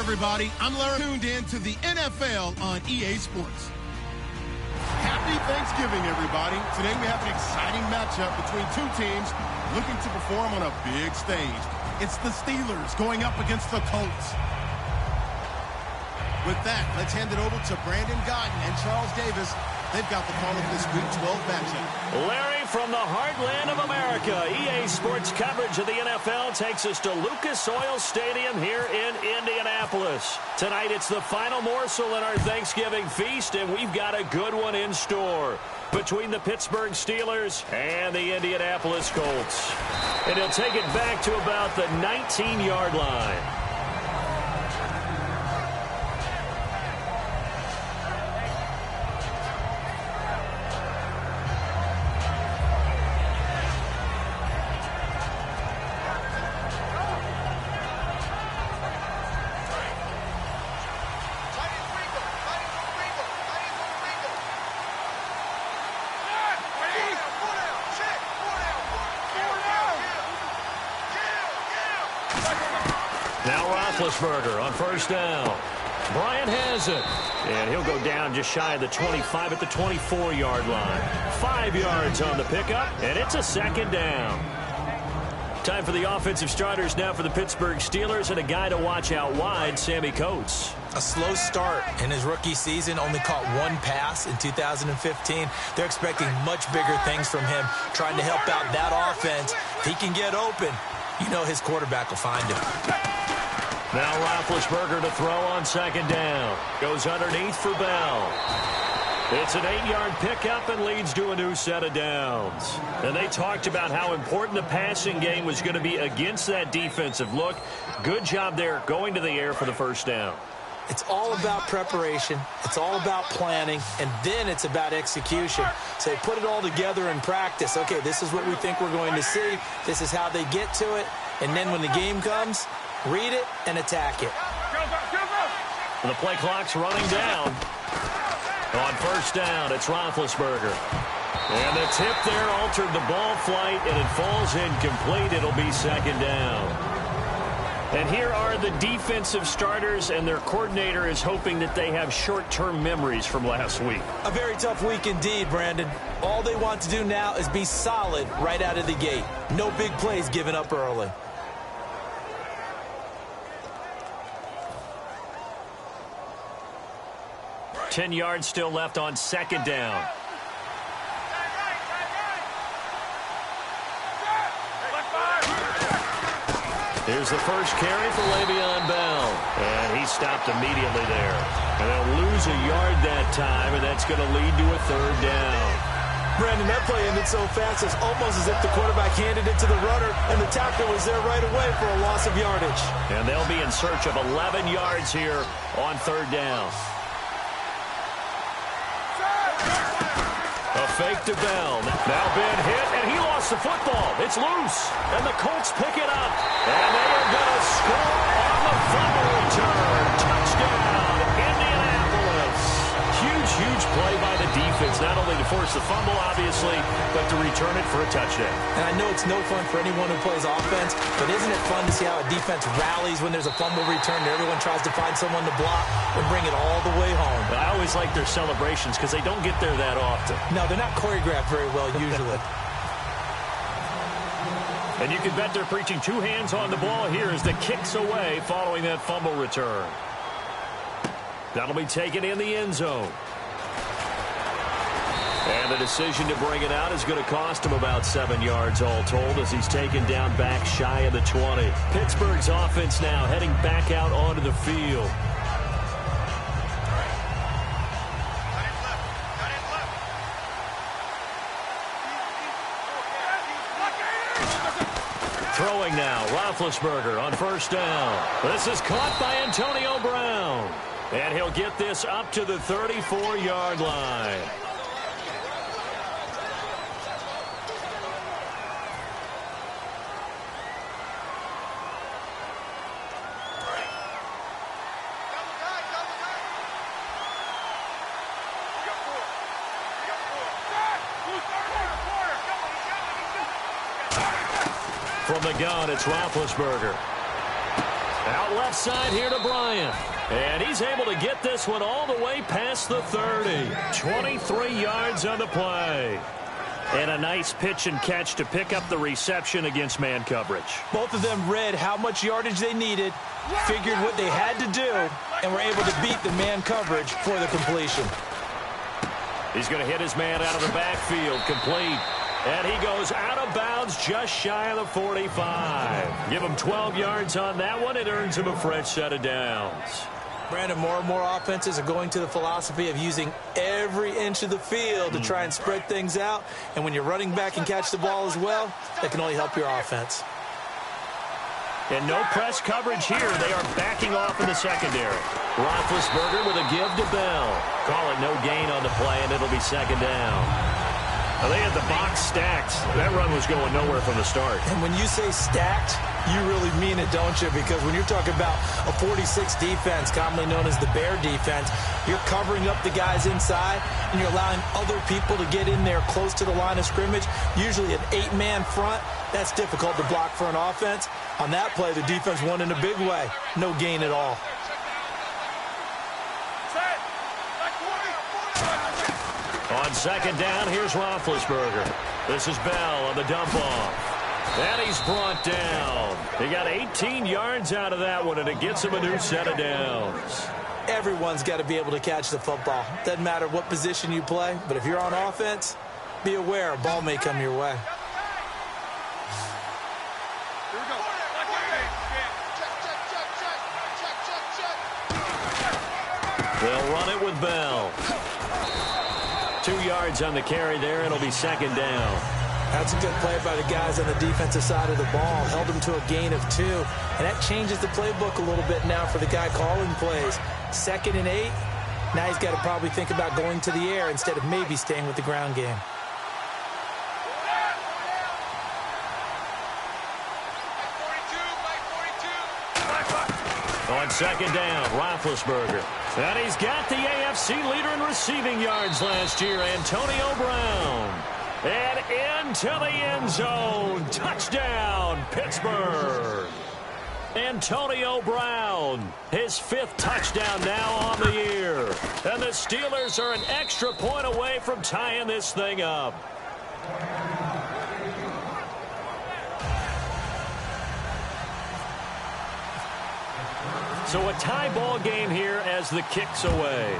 everybody. I'm Larry, tuned in to the NFL on EA Sports. Happy Thanksgiving, everybody. Today we have an exciting matchup between two teams looking to perform on a big stage. It's the Steelers going up against the Colts. With that, let's hand it over to Brandon Godden and Charles Davis. They've got the call of this Week 12 matchup. Larry, from the heartland of America, EA Sports coverage of the NFL takes us to Lucas Oil Stadium here in Indianapolis. Tonight, it's the final morsel in our Thanksgiving feast, and we've got a good one in store between the Pittsburgh Steelers and the Indianapolis Colts. And he'll take it back to about the 19-yard line. Roethlisberger on first down. Bryant has it. And he'll go down just shy of the 25 at the 24-yard line. 5 yards on the pickup, and it's a second down. Time for the offensive starters now for the Pittsburgh Steelers, and a guy to watch out wide, Sammy Coates. A slow start in his rookie season, only caught one pass in 2015. They're expecting much bigger things from him, trying to help out that offense. If he can get open, you know his quarterback will find him. Now Roethlisberger to throw on second down. Goes underneath for Bell. It's an 8-yard pickup and leads to a new set of downs. And they talked about how important the passing game was going to be against that defensive look. Good job there going to the air for the first down. It's all about preparation. It's all about planning. And then it's about execution. So they put it all together in practice. Okay, this is what we think we're going to see. This is how they get to it. And then when the game comes, read it and attack it. The play clock's running down. On first down, it's Roethlisberger. And the tip there altered the ball flight, and it falls incomplete. It'll be second down. And here are the defensive starters, and their coordinator is hoping that they have short-term memories from last week. A very tough week indeed, Brandon. All they want to do now is be solid right out of the gate. No big plays given up early. Ten yards still left on second down. Here's the first carry for Le'Veon Bell. And he stopped immediately there. And they'll lose a yard that time, and that's going to lead to a third down. Brandon, that play ended so fast, it's almost as if the quarterback handed it to the runner, and the tackler was there right away for a loss of yardage. And they'll be in search of 11 yards here on third down. A fake to Bell. Now been hit, and he lost the football. It's loose, and the Colts pick it up. And they are going to score on the fumble return. Touchdown, Indianapolis. Huge play by the defense, not only to force the fumble, obviously, but to return it for a touchdown. And I know it's no fun for anyone who plays offense, but isn't it fun to see how a defense rallies when there's a fumble return and everyone tries to find someone to block and bring it all the way home? I always like their celebrations because they don't get there that often. No, they're not choreographed very well usually. And you can bet they're preaching two hands on the ball here as the kick's away following that fumble return. That'll be taken in the end zone. And the decision to bring it out is going to cost him about 7 yards all told as he's taken down back shy of the 20. Pittsburgh's offense now heading back out onto the field. Throwing now, Roethlisberger on first down. This is caught by Antonio Brown. And he'll get this up to the 34-yard line. From the gun, it's Roethlisberger. Out left side here to Bryant. And he's able to get this one all the way past the 30. 23 yards on the play. And a nice pitch and catch to pick up the reception against man coverage. Both of them read how much yardage they needed, figured what they had to do, and were able to beat the man coverage for the completion. He's going to hit his man out of the backfield, complete. And he goes out of bounds just shy of the 45. Give him 12 yards on that one. It earns him a fresh set of downs. Brandon, more and more offenses are going to the philosophy of using every inch of the field to try and spread things out. And when you're running back and catch the ball as well, that can only help your offense. And no press coverage here. They are backing off in the secondary. Roethlisberger with a give to Bell. Call it no gain on the play, and it'll be second down. Well, they had the box stacked. That run was going nowhere from the start. And when you say stacked, you really mean it, don't you? Because when you're talking about a 46 defense, commonly known as the Bear defense, you're covering up the guys inside, and you're allowing other people to get in there close to the line of scrimmage, usually an 8-man front. That's difficult to block for an offense. On that play, the defense won in a big way. No gain at all. On second down, here's Roethlisberger. This is Bell on the dump-off. And he's brought down. He got 18 yards out of that one, and it gets him a new set of downs. Everyone's got to be able to catch the football. Doesn't matter what position you play, but if you're on offense, be aware a ball may come your way. They'll run it with Bell. 2 yards on the carry there. It'll be second down. That's a good play by the guys on the defensive side of the ball. Held them to a gain of 2. And that changes the playbook a little bit now for the guy calling plays. 2nd and 8. Now he's got to probably think about going to the air instead of maybe staying with the ground game. On second down, Roethlisberger. And he's got the AFC leader in receiving yards last year, Antonio Brown. And into the end zone. Touchdown, Pittsburgh. Antonio Brown, his 5th touchdown now on the year. And the Steelers are an extra point away from tying this thing up. So a tie ball game here as the kick's away.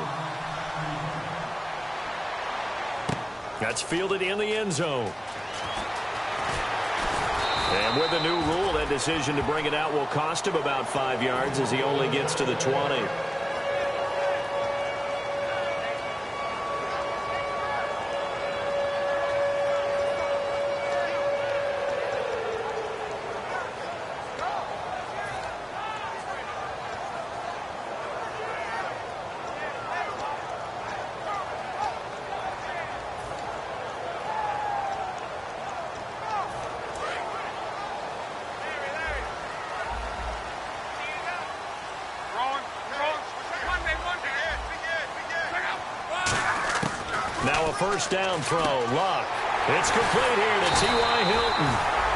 That's fielded in the end zone. And with the new rule, that decision to bring it out will cost him about 5 yards as he only gets to the 20. Now a first down throw. Luck. It's complete here to T.Y. Hilton.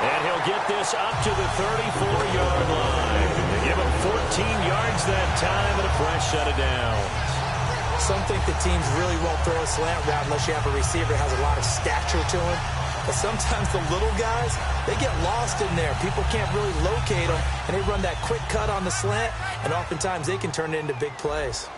And he'll get this up to the 34-yard line. They give him 14 yards that time and a fresh set of downs. Some think the teams really won't throw a slant route unless you have a receiver that has a lot of stature to him. But sometimes the little guys, they get lost in there. People can't really locate them, and they run that quick cut on the slant, and oftentimes they can turn it into big plays.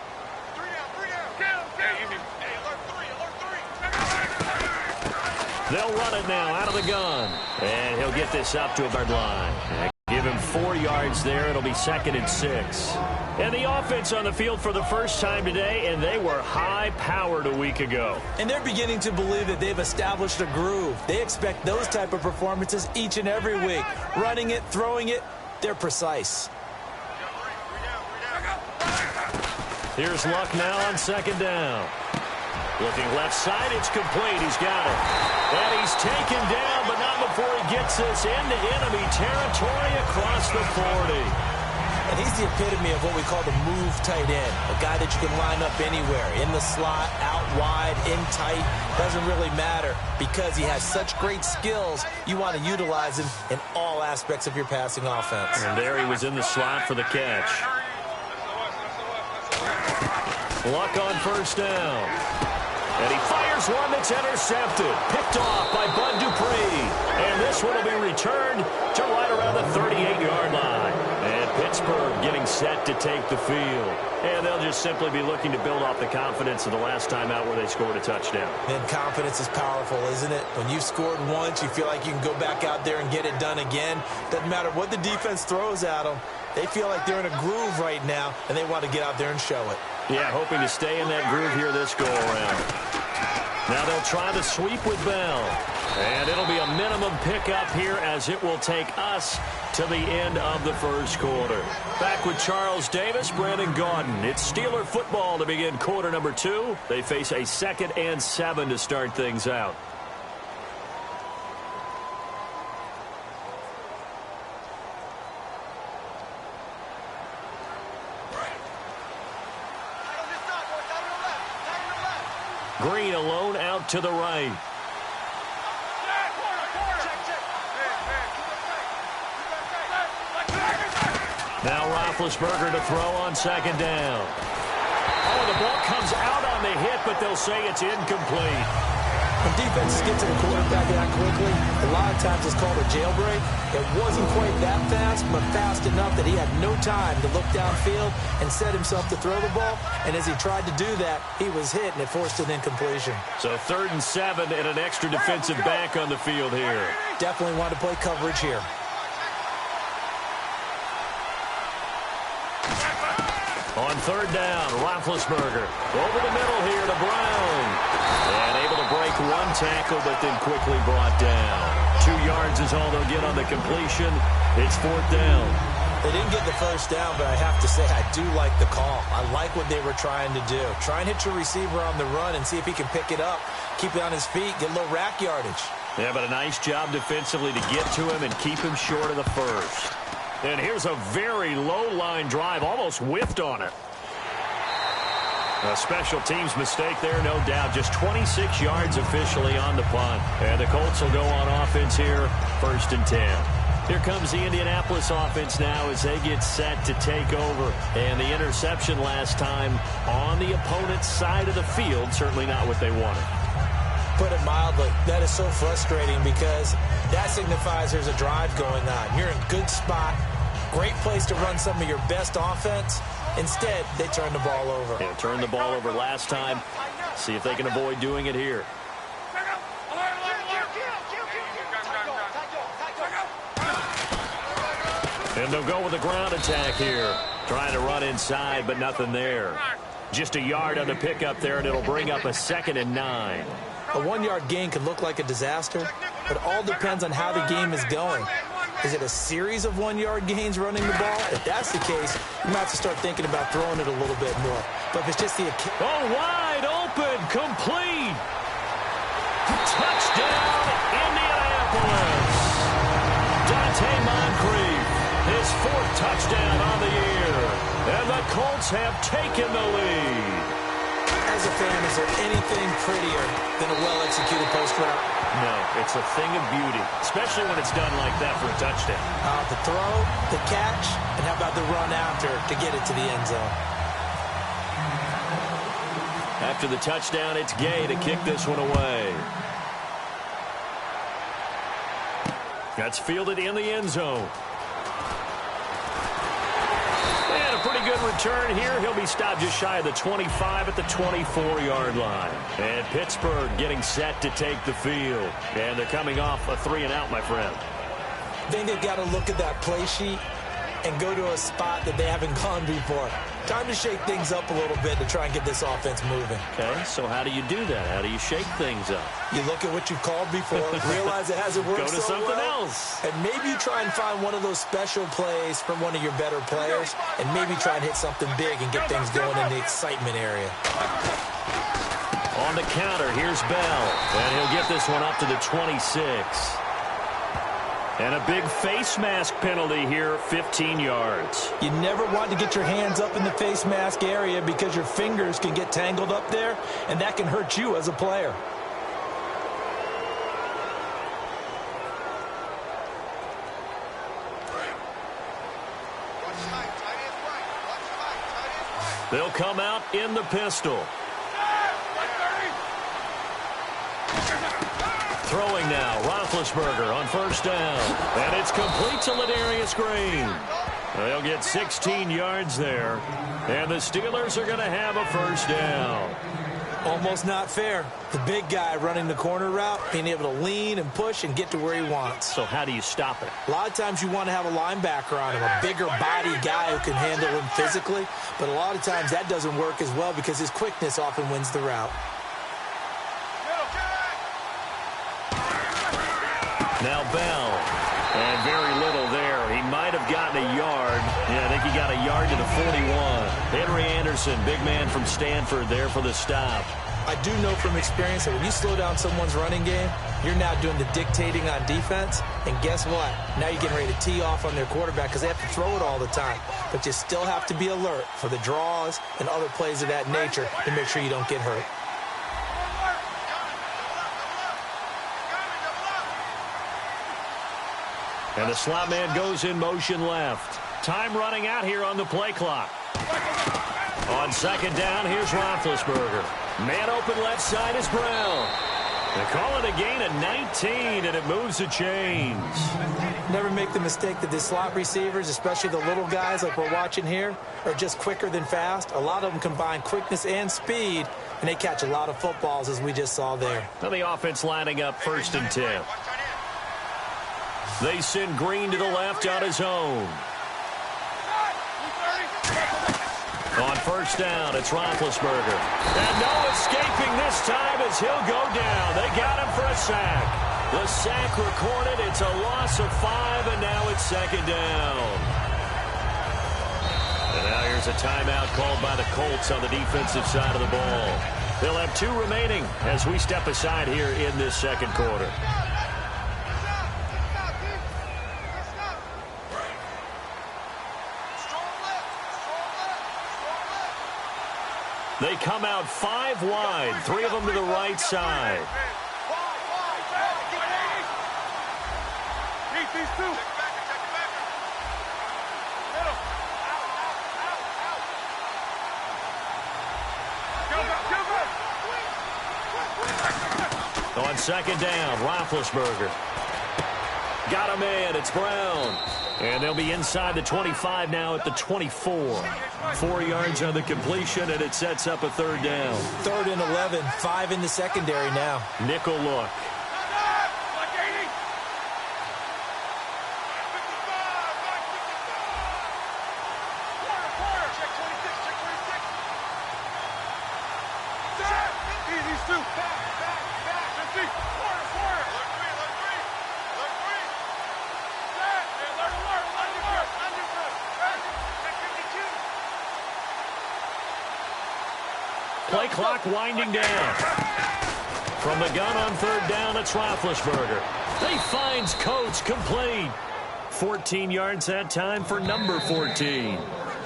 They'll run it now out of the gun. And he'll get this up to a yard line. Give him 4 yards there. It'll be 2nd and 6. And the offense on the field for the first time today, and they were high-powered a week ago. And they're beginning to believe that they've established a groove. They expect those type of performances each and every week. Running it, throwing it, they're precise. Here's Luck now on second down. Looking left side, it's complete. He's got it. And he's taken down, but not before he gets this into enemy territory across the 40. And he's the epitome of what we call the move tight end, a guy that you can line up anywhere, in the slot, out wide, in tight, doesn't really matter because he has such great skills. You want to utilize him in all aspects of your passing offense. And there he was in the slot for the catch. Luck on first down. And he fires one that's intercepted. Picked off by Bud Dupree. And this one will be returned to right around the 38-yard line. And Pittsburgh getting set to take the field. And they'll just simply be looking to build off the confidence of the last time out where they scored a touchdown. And confidence is powerful, isn't it? When you've scored once, you feel like you can go back out there and get it done again. Doesn't matter what the defense throws at them. They feel like they're in a groove right now, and they want to get out there and show it. Yeah, hoping to stay in that groove here this go-around. Now they'll try the sweep with Bell. And it'll be a minimum pickup here as it will take us to the end of the first quarter. Back with Charles Davis, Brandon Gaudin. It's Steeler football to begin quarter number 2. They face a 2nd and 7 to start things out. Green alone out to the right. Now Roethlisberger to throw on 2nd down. Oh, the ball comes out on the hit, but they'll say it's incomplete. When defenses get to the quarterback that quickly, a lot of times it's called a jailbreak. It wasn't quite that fast, but fast enough that he had no time to look downfield and set himself to throw the ball. And as he tried to do that, he was hit, and it forced an incompletion. So 3rd and 7 and an extra defensive back on the field here. Definitely want to play coverage here. On 3rd down, Roethlisberger over the middle here to Brown. And able to break one tackle, but then quickly brought down. 2 yards is all they'll get on the completion. It's 4th down. They didn't get the first down, but I have to say I do like the call. I like what they were trying to do. Try and hit your receiver on the run and see if he can pick it up, keep it on his feet, get a little rack yardage. Yeah, but a nice job defensively to get to him and keep him short of the first. And here's a very low-line drive, almost whiffed on it. A special teams mistake there, no doubt. Just 26 yards officially on the punt. And the Colts will go on offense here, 1st and 10. Here comes the Indianapolis offense now as they get set to take over. And the interception last time on the opponent's side of the field, certainly not what they wanted. Put it mildly, that is so frustrating because that signifies there's a drive going on. You're in a good spot, great place to run some of your best offense. Instead, they turn the ball over. Yeah, turned the ball over last time. See if they can avoid doing it here. And they'll go with a ground attack here. Trying to run inside, but nothing there. Just a yard on the pickup there, and it'll bring up a 2nd and 9. A 1-yard gain could look like a disaster, but it all depends on how the game is going. Is it a series of 1-yard gains running the ball? If that's the case, you might have to start thinking about throwing it a little bit more. But if it's just the... Oh, wide open, complete. Touchdown, Indianapolis. Dante Moncrief, his 4th touchdown on the year. And the Colts have taken the lead. As a fan, is there anything prettier than a well-executed post route? No, it's a thing of beauty, especially when it's done like that for a touchdown. The throw, the catch, and how about the run after to get it to the end zone? After the touchdown, it's Gay to kick this one away. That's fielded in the end zone. And a pretty good return here. He'll be stopped just shy of the 25 at the 24-yard line. And Pittsburgh getting set to take the field. And they're coming off a 3-and-out, my friend. I think they've got to look at that play sheet and go to a spot that they haven't gone before. Time to shake things up a little bit to try and get this offense moving. Okay, so how do you do that? How do you shake things up? You look at what you've called before, realize it hasn't worked so well. Go to something else. And maybe you try and find one of those special plays from one of your better players, and maybe try and hit something big and get things going in the excitement area. On the counter, here's Bell. And he'll get this one up to the 26. And a big face mask penalty here, 15 yards. You never want to get your hands up in the face mask area because your fingers can get tangled up there, and that can hurt you as a player. They'll come out in the pistol. Throwing now, Roethlisberger on first down. And it's complete to Ladarius Green. They'll get 16 yards there. And the Steelers are going to have a first down. Almost not fair. The big guy running the corner route, being able to lean and push and get to where he wants. So how do you stop it? A lot of times you want to have a linebacker on him, a bigger body guy who can handle him physically. But a lot of times that doesn't work as well because his quickness often wins the route. Now Bell, and very little there. He might have gotten a yard. Yeah, I think he got a yard to the 41. Henry Anderson, big man from Stanford, there for the stop. I do know from experience that when you slow down someone's running game, you're now doing the dictating on defense. And guess what? Now you're getting ready to tee off on their quarterback because they have to throw it all the time. But you still have to be alert for the draws and other plays of that nature to make sure you don't get hurt. And the slot man goes in motion left. Time running out here on the play clock. On second down, here's Roethlisberger. Man open left side is Brown. They call it a gain of 19, and it moves the chains. Never make the mistake that the slot receivers, especially the little guys like we're watching here, are just quicker than fast. A lot of them combine quickness and speed, and they catch a lot of footballs, as we just saw there. Now the offense lining up 1st and 10. They send Green to the left on his own. On first down, it's Roethlisberger. And no escaping this time as he'll go down. They got him for a sack. The sack recorded. It's a loss of 5, and now it's 2nd down. And now here's a timeout called by the Colts on the defensive side of the ball. They'll have 2 remaining as we step aside here in this 2nd quarter. They come out 5 wide, 3 of them to the right side. On 2nd down, Roethlisberger. Got him in. It's Brown. And they'll be inside the 25 now at the 24. 4 yards on the completion, and it sets up a 3rd down. 3rd and 11, 5 in the secondary now. Nickel look. Play clock winding down. From the gun on 3rd down, it's Roethlisberger. He finds Coates complete. 14 yards that time for number 14.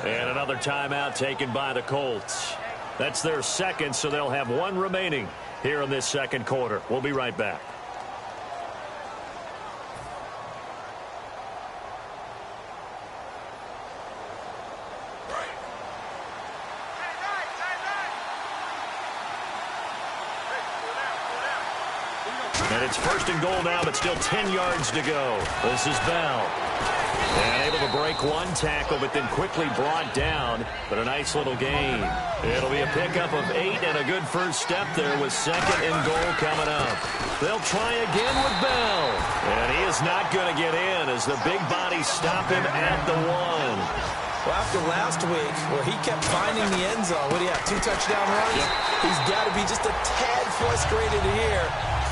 And another timeout taken by the Colts. That's their 2nd, so they'll have 1 remaining here in this 2nd quarter. We'll be right back. And it's 1st and goal now, but still 10 yards to go. This is Bell. And able to break 1 tackle, but then quickly brought down. But a nice little gain. It'll be a pickup of 8 and a good first step there with 2nd and goal coming up. They'll try again with Bell. And he is not going to get in as the big bodies stop him at the 1. Well, after last week, where he kept finding the end zone, what do you have, 2 touchdown runs? Yep. He's got to be just a tad frustrated here.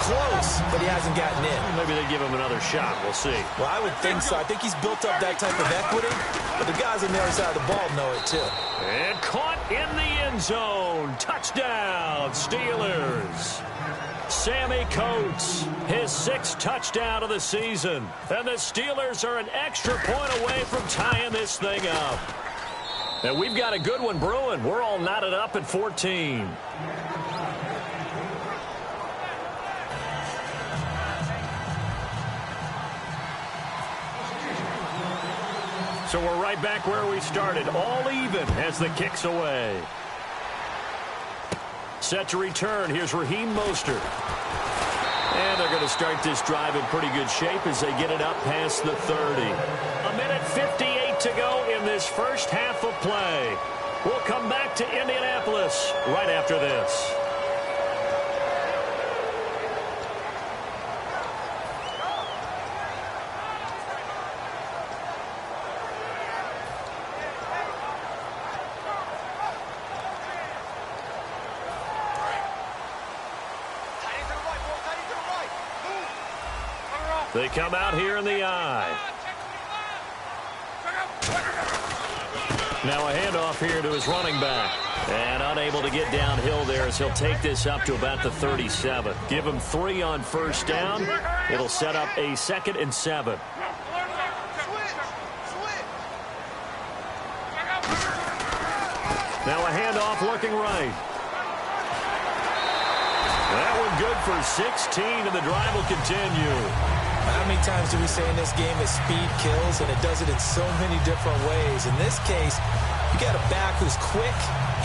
Close, but he hasn't gotten in. Maybe they give him another shot. We'll see. Well, I would think so. I think he's built up that type of equity, but the guys on the other side of the ball know it too. And caught in the end zone. Touchdown, Steelers. Sammy Coates, his 6th touchdown of the season. And the Steelers are an extra point away from tying this thing up. And we've got a good one brewing. We're all knotted up at 14. So we're right back where we started, all even as the kick's away. Set to return, here's Raheem Mostert. And they're going to start this drive in pretty good shape as they get it up past the 30. A minute 58 to go in this first half of play. We'll come back to Indianapolis right after this. They come out here in the eye. Now a handoff here to his running back. And unable to get downhill there as he'll take this up to about the 37. Give him 3 on first down. It'll set up a 2nd and 7. Now a handoff looking right. That one good for 16, and the drive will continue. How many times do we say in this game that speed kills, and it does it in so many different ways? In this case, you got a back who's quick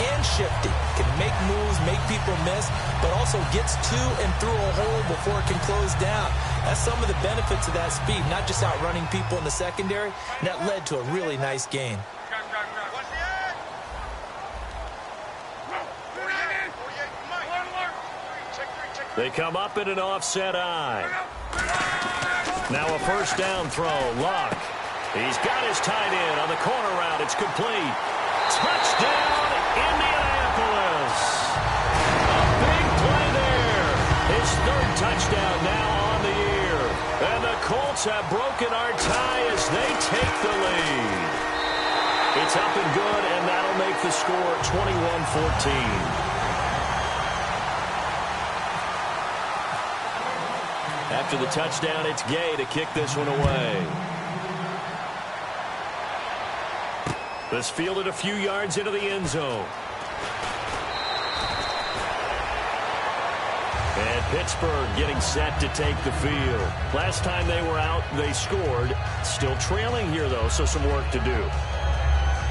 and shifty, can make moves, make people miss, but also gets to and through a hole before it can close down. That's some of the benefits of that speed, not just outrunning people in the secondary, and that led to a really nice gain. They come up in an offset eye. Now a first down throw. Luck. He's got his tight end on the corner route. It's complete. Touchdown, Indianapolis. A big play there. His 3rd touchdown now on the year. And the Colts have broken our tie as they take the lead. It's up and good, and that'll make the score 21-14. After the touchdown, it's Gay to kick this one away. This fielded a few yards into the end zone. And Pittsburgh getting set to take the field. Last time they were out, they scored. Still trailing here, though, so some work to do.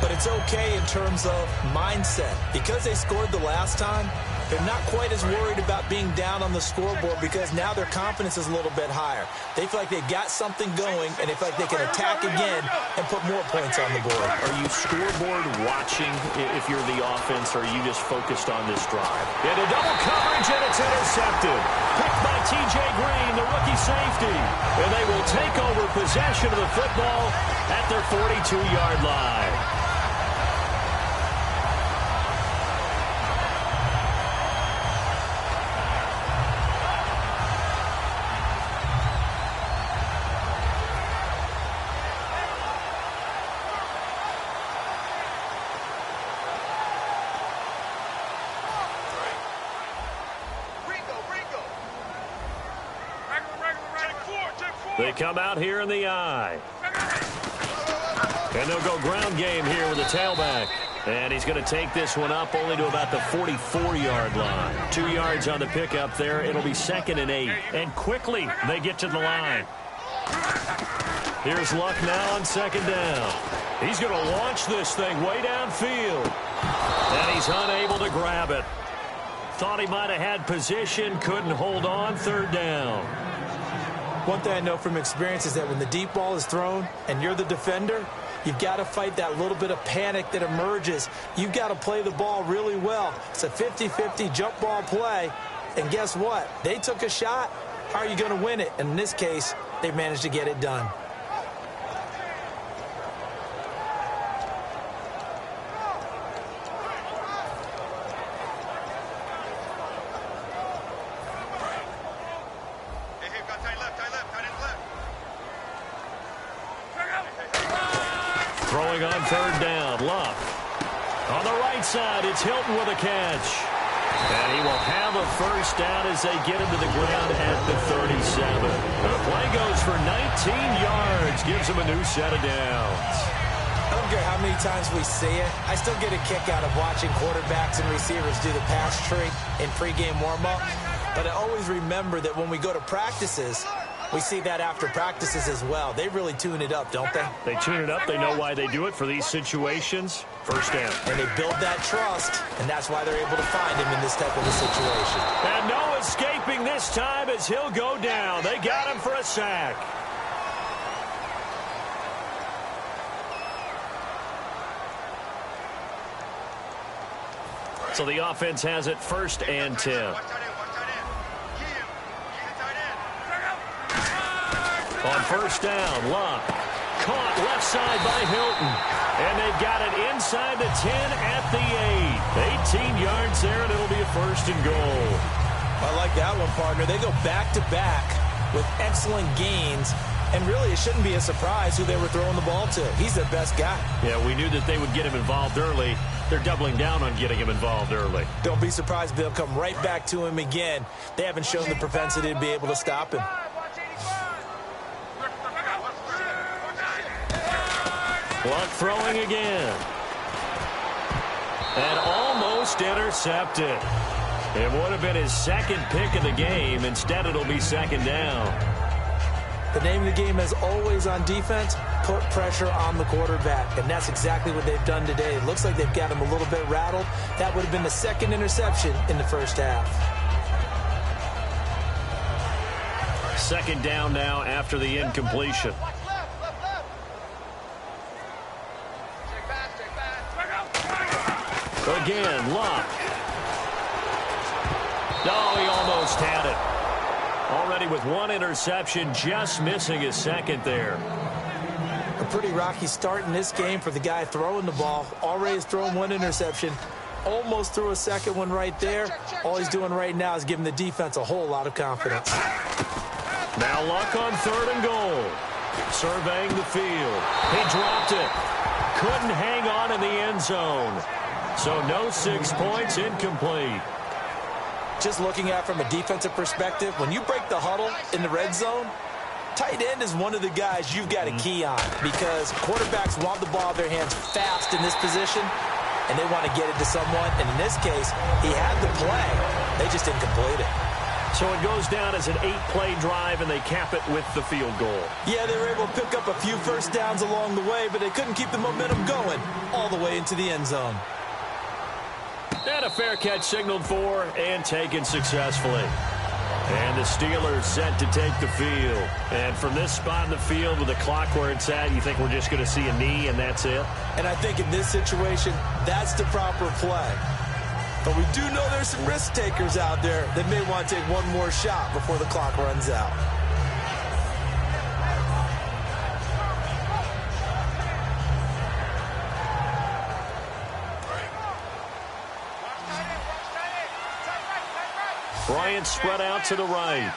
But it's okay in terms of mindset. Because they scored the last time, they're not quite as worried about being down on the scoreboard because now their confidence is a little bit higher. They feel like they've got something going, and they feel like they can attack again and put more points on the board. Are you scoreboard watching if you're the offense, or are you just focused on this drive? Into double coverage, and it's intercepted. Picked by T.J. Green, the rookie safety. And they will take over possession of the football at their 42-yard line. They come out here in the eye. And they'll go ground game here with the tailback. And he's going to take this one up only to about the 44-yard line. 2 yards on the pickup there. It'll be 2nd and 8. And quickly they get to the line. Here's Luck now on 2nd down. He's going to launch this thing way downfield. And he's unable to grab it. Thought he might have had position, couldn't hold on. 3rd down. One thing I know from experience is that when the deep ball is thrown and you're the defender, you've got to fight that little bit of panic that emerges. You've got to play the ball really well. It's a 50-50 jump ball play. And guess what? They took a shot. How are you going to win it? And in this case, they managed to get it done. Throwing on 3rd down, Luck. On the right side, it's Hilton with a catch. And he will have a first down as they get him to the ground at the 37. The play goes for 19 yards, gives him a new set of downs. I don't care how many times we see it. I still get a kick out of watching quarterbacks and receivers do the pass tree in pregame warm-up. But I always remember that when we go to practices, we see that after practices as well. They really tune it up, don't they? They tune it up. They know why they do it for these situations. First down. And they build that trust, and that's why they're able to find him in this type of a situation. And no escaping this time as he'll go down. They got him for a sack. So the offense has it first and 10. On first down, Luck. Caught left side by Hilton. And they've got it inside the 10 at the 8. 18 yards there, and it'll be a first and goal. I like that one, partner. They go back-to-back with excellent gains. And really, it shouldn't be a surprise who they were throwing the ball to. He's their best guy. Yeah, we knew that they would get him involved early. They're doubling down on getting him involved early. Don't be surprised if they'll come right back to him again. They haven't shown the propensity to be able to stop him. Luck throwing again. And almost intercepted. It would have been his second pick of the game. Instead, it'll be second down. The name of the game, as always on defense, put pressure on the quarterback. And that's exactly what they've done today. It looks like they've got him a little bit rattled. That would have been the second interception in the first half. Second down now after the incompletion. Again, Luck. No, he almost had it. Already with one interception, just missing his second there. A pretty rocky start in this game for the guy throwing the ball. Already has thrown one interception. Almost threw a second one right there. All he's doing right now is giving the defense a whole lot of confidence. Now Luck on third and goal. Surveying the field. He dropped it. Couldn't hang on in the end zone. So no 6 points, incomplete. Just looking at it from a defensive perspective, when you break the huddle in the red zone, tight end is one of the guys you've got to key on because quarterbacks want the ball in their hands fast in this position, and they want to get it to someone. And in this case, he had the play. They just didn't complete it. So it goes down as an 8-play drive, and they cap it with the field goal. Yeah, they were able to pick up a few first downs along the way, but they couldn't keep the momentum going all the way into the end zone. And a fair catch signaled for and taken successfully. And the Steelers set to take the field. And from this spot in the field with the clock where it's at, you think we're just going to see a knee and that's it? And I think in this situation, that's the proper play. But we do know there's some risk takers out there that may want to take one more shot before the clock runs out. Bryant spread out to the right.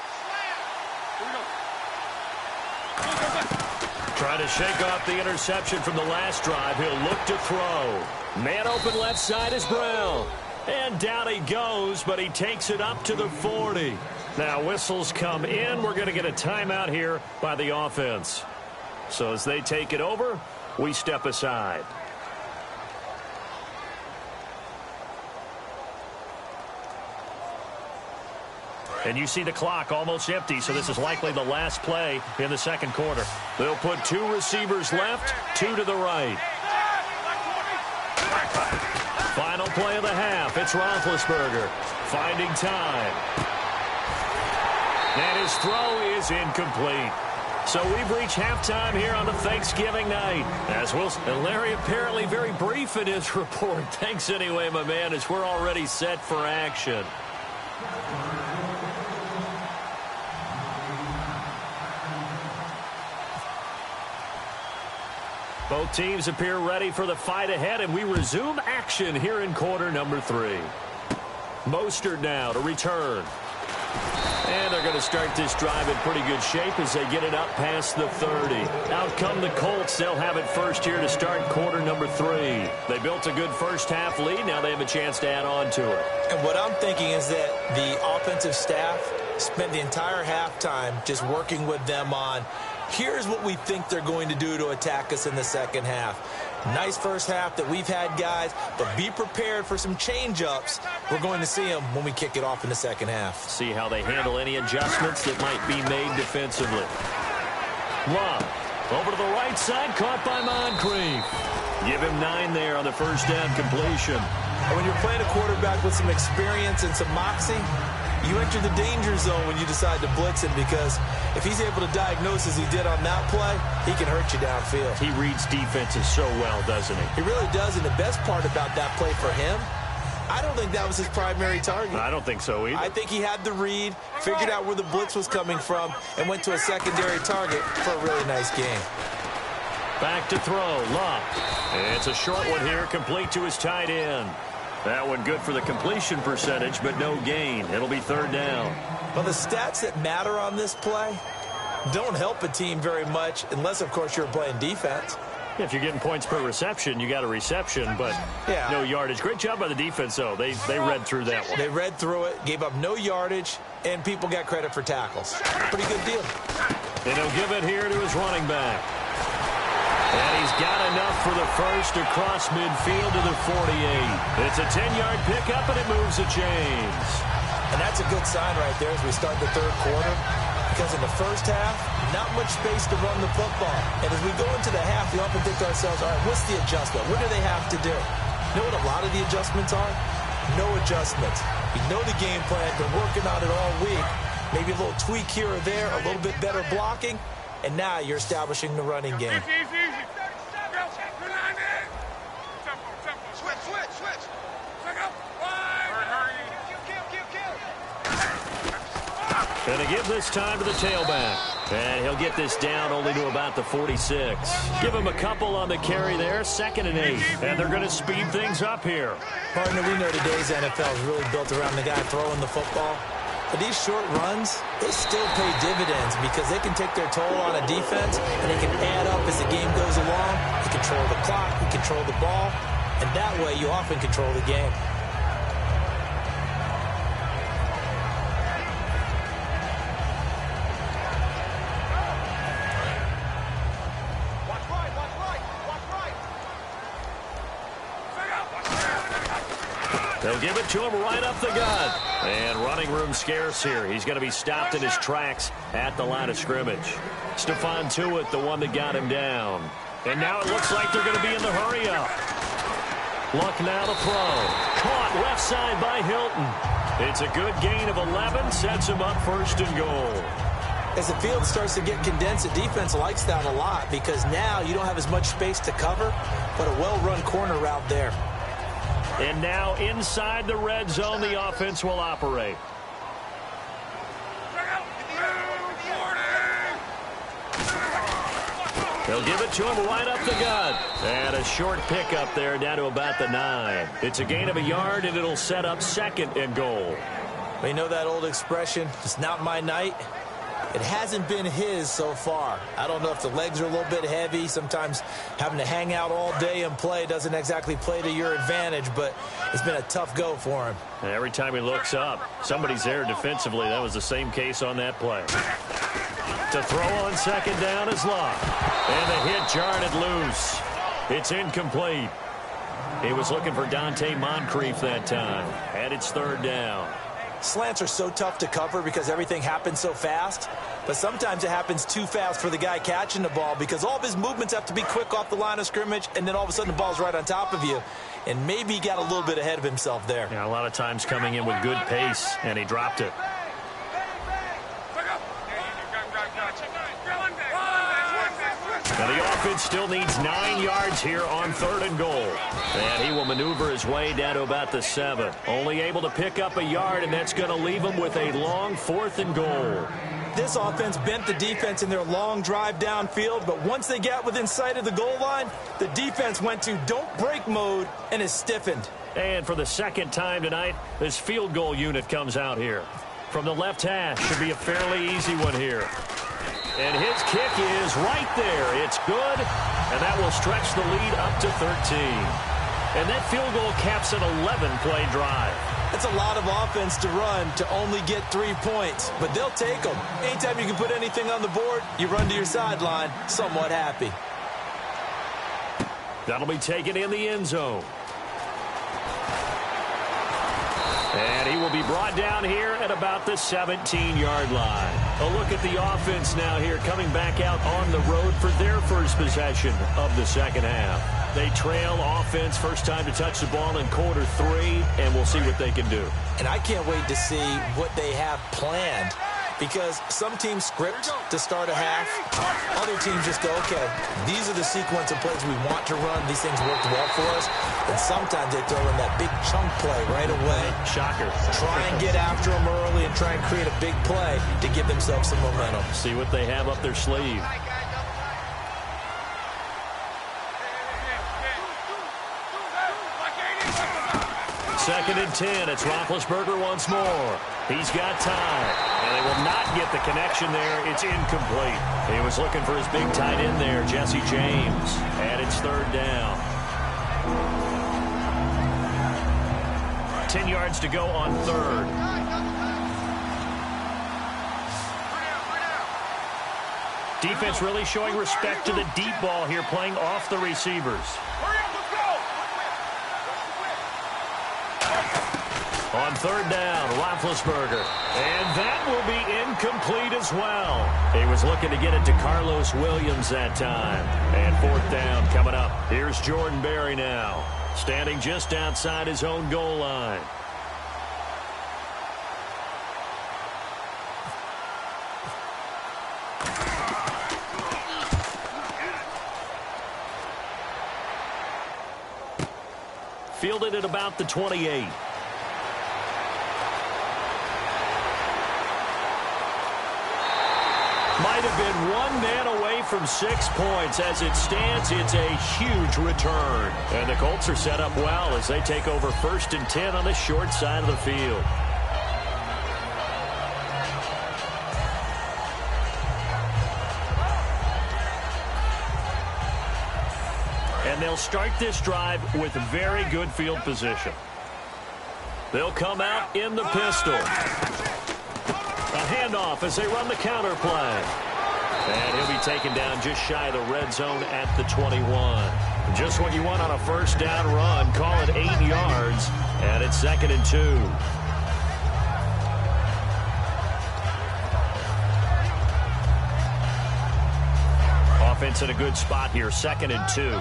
Trying to shake off the interception from the last drive. He'll look to throw. Man open left side is Brown. And down he goes, but he takes it up to the 40. Now whistles come in. We're going to get a timeout here by the offense. So as they take it over, we step aside. And you see the clock almost empty, so this is likely the last play in the second quarter. They'll put 2 receivers left, 2 to the right. Final play of the half. It's Roethlisberger finding time. And his throw is incomplete. So we've reached halftime here on the Thanksgiving night. As Wilson and Larry apparently very brief in his report. Thanks anyway, my man, as we're already set for action. Both teams appear ready for the fight ahead, and we resume action here in quarter number 3. Mostert now to return. And they're going to start this drive in pretty good shape as they get it up past the 30. Out come the Colts. They'll have it first here to start quarter number 3. They built a good first half lead. Now they have a chance to add on to it. And what I'm thinking is that the offensive staff spent the entire halftime just working with them on, here's what we think they're going to do to attack us in the second half. Nice first half that we've had, guys, but be prepared for some change-ups. We're going to see them when we kick it off in the second half. See how they handle any adjustments that might be made defensively. Love over to the right side, caught by Moncrief. Give him 9 there on the first down completion. And when you're playing a quarterback with some experience and some moxie, you enter the danger zone when you decide to blitz him, because if he's able to diagnose as he did on that play, he can hurt you downfield. He reads defenses so well, doesn't he? He really does, and the best part about that play for him, I don't think that was his primary target. I don't think so either. I think he had the read, figured out where the blitz was coming from, and went to a secondary target for a really nice game. Back to throw, Love. It's a short one here, complete to his tight end. That one good for the completion percentage, but no gain. It'll be third down. Well, the stats that matter on this play don't help a team very much unless, of course, you're playing defense. If you're getting points per reception, you got a reception, but no yardage. Great job by the defense, though. They read through that one. They read through it, gave up no yardage, and people got credit for tackles. Pretty good deal. And he'll give it here to his running back. And he's got enough for the first across midfield to the 48. It's a 10-yard pickup, and it moves the chains. And that's a good sign right there as we start the third quarter, because in the first half, not much space to run the football. And as we go into the half, we often think to ourselves, all right, what's the adjustment? What do they have to do? You know what a lot of the adjustments are? No adjustments. You know the game plan, been working on it all week. Maybe a little tweak here or there, a little bit better blocking, and now you're establishing the running game. Going to give this time to the tailback. And he'll get this down only to about the 46. Give him a couple on the carry there, 2nd and 8. And they're going to speed things up here. Partner, we know today's NFL is really built around the guy throwing the football. But these short runs, they still pay dividends because they can take their toll on a defense, and they can add up as the game goes along. You control the clock, you control the ball, and that way you often control the game. They'll give it to him right up the gut. And running room scarce here. He's going to be stopped in his tracks at the line of scrimmage. Stephon Tuitt, the one that got him down. And now it looks like they're going to be in the hurry-up. Luck now to throw. Caught left side by Hilton. It's a good gain of 11. Sets him up 1st and goal. As the field starts to get condensed, the defense likes that a lot because now you don't have as much space to cover, but a well-run corner route there. And now inside the red zone, the offense will operate. They'll give it to him right up the gut. And a short pickup there down to about the 9. It's a gain of a yard, and it'll set up 2nd and goal. We know that old expression, it's not my night. It hasn't been his so far. I don't know if the legs are a little bit heavy. Sometimes having to hang out all day and play doesn't exactly play to your advantage, but it's been a tough go for him. And every time he looks up, somebody's there defensively. That was the same case on that play. To throw on 2nd down is Love. And the hit jarred it loose. It's incomplete. He was looking for Dante Moncrief that time. And it's 3rd down. Slants are so tough to cover because everything happens so fast, but sometimes it happens too fast for the guy catching the ball because all of his movements have to be quick off the line of scrimmage, and then all of a sudden the ball's right on top of you, and maybe he got a little bit ahead of himself there. Yeah, a lot of times coming in with good pace, and he dropped it. Now the offense still needs 9 yards here on 3rd and goal. And he will maneuver his way down to about the 7. Only able to pick up a yard, and that's going to leave him with a long 4th and goal. This offense bent the defense in their long drive downfield, but once they got within sight of the goal line, the defense went to don't break mode and is stiffened. And for the 2nd time tonight, this field goal unit comes out here. From the left hash, should be a fairly easy one here. And his kick is right there. It's good, and that will stretch the lead up to 13. And that field goal caps an 11-play drive. That's a lot of offense to run to only get 3 points, but they'll take them. Anytime you can put anything on the board, you run to your sideline somewhat happy. That'll be taken in the end zone. And he will be brought down here at about the 17-yard line. A look at the offense now here, coming back out on the road for their first possession of the second half. They trail offense, first time to touch the ball in quarter 3, and we'll see what they can do. And I can't wait to see what they have planned, because some teams script to start a half. Other teams just go, okay, these are the sequence of plays we want to run. These things worked well for us. And sometimes they throw in that big chunk play right away. Shocker. Try and get after them early and try and create a big play to give themselves some momentum. See what they have up their sleeve. Second and 10. It's Roethlisberger once more. He's got time. And they will not get the connection there. It's incomplete. He was looking for his big tight end there, Jesse James. And it's third down. 10 yards to go on third. Defense really showing respect to the deep ball here, playing off the receivers. On third down, Roethlisberger. And that will be incomplete as well. He was looking to get it to Carlos Williams that time. And fourth down coming up. Here's Jordan Berry now, standing just outside his own goal line. Fielded at about the 28. Might have been one man away from 6 points. As it stands, it's a huge return. And the Colts are set up well as they take over first and 10 on the short side of the field. And they'll start this drive with very good field position. They'll come out in the pistol. A handoff as they run the counter play. And he'll be taken down just shy of the red zone at the 21. Just what you want on a first down run. Call it 8 yards. And it's second and 2. Offense in a good spot here. Second and 2.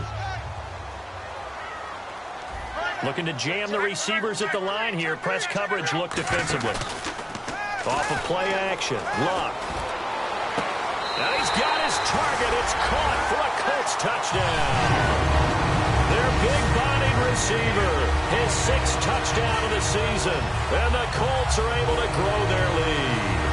Looking to jam the receivers at the line here. Press coverage look defensively. Off of play action. Luck. Now he's got his target. It's caught for a Colts touchdown. Their big-bodied receiver. His 6th touchdown of the season. And the Colts are able to grow their lead.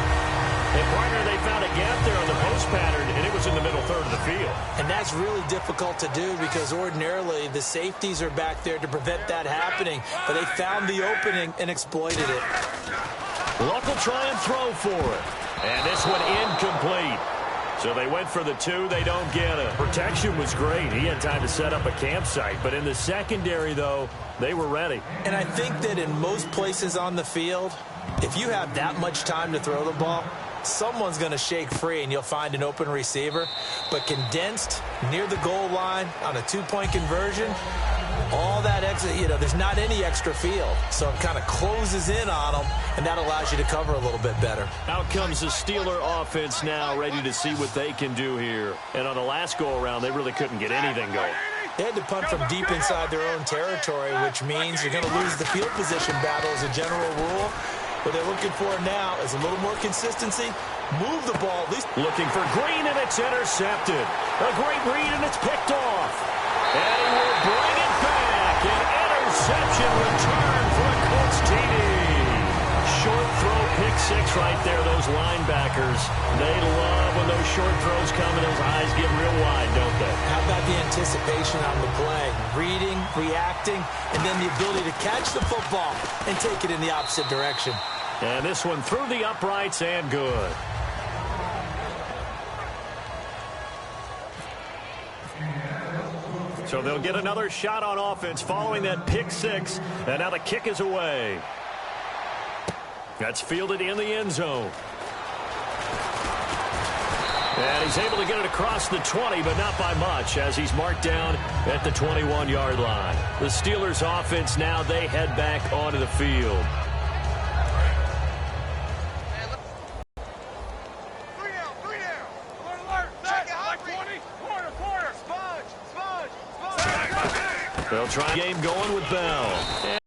And, partner, they found a gap there on the post pattern, and it was in the middle third of the field. And that's really difficult to do because ordinarily the safeties are back there to prevent that happening. But they found the opening and exploited it. Luck will try and throw for it. And this one incomplete. So they went for the 2. They don't get it. Protection was great. He had time to set up a campsite. But in the secondary, though, they were ready. And I think that in most places on the field, if you have that much time to throw the ball, someone's going to shake free and you'll find an open receiver. But condensed near the goal line on a 2-point conversion, all that extra, there's not any extra field. So it kind of closes in on them, and that allows you to cover a little bit better. Out comes the Steeler offense now, ready to see what they can do here. And on the last go-around, they really couldn't get anything going. They had to punt from deep inside their own territory, which means you're going to lose the field position battle as a general rule. What they're looking for now is a little more consistency. Move the ball at least. Looking for Green, and it's intercepted. A great read, and it's picked off. And he will bring it back. An interception return for a Colts TD. Short throw, pick 6 right there. Those linebackers, they love when those short throws come and those eyes get real wide, don't they? How about the anticipation on the play? Reading, reacting, and then the ability to catch the football and take it in the opposite direction. And this one through the uprights and good. So they'll get another shot on offense following that pick six. And now the kick is away. That's fielded in the end zone. And he's able to get it across the 20, but not by much, as he's marked down at the 21-yard line. The Steelers' offense now, they head back onto the field. They'll try game going with Bell.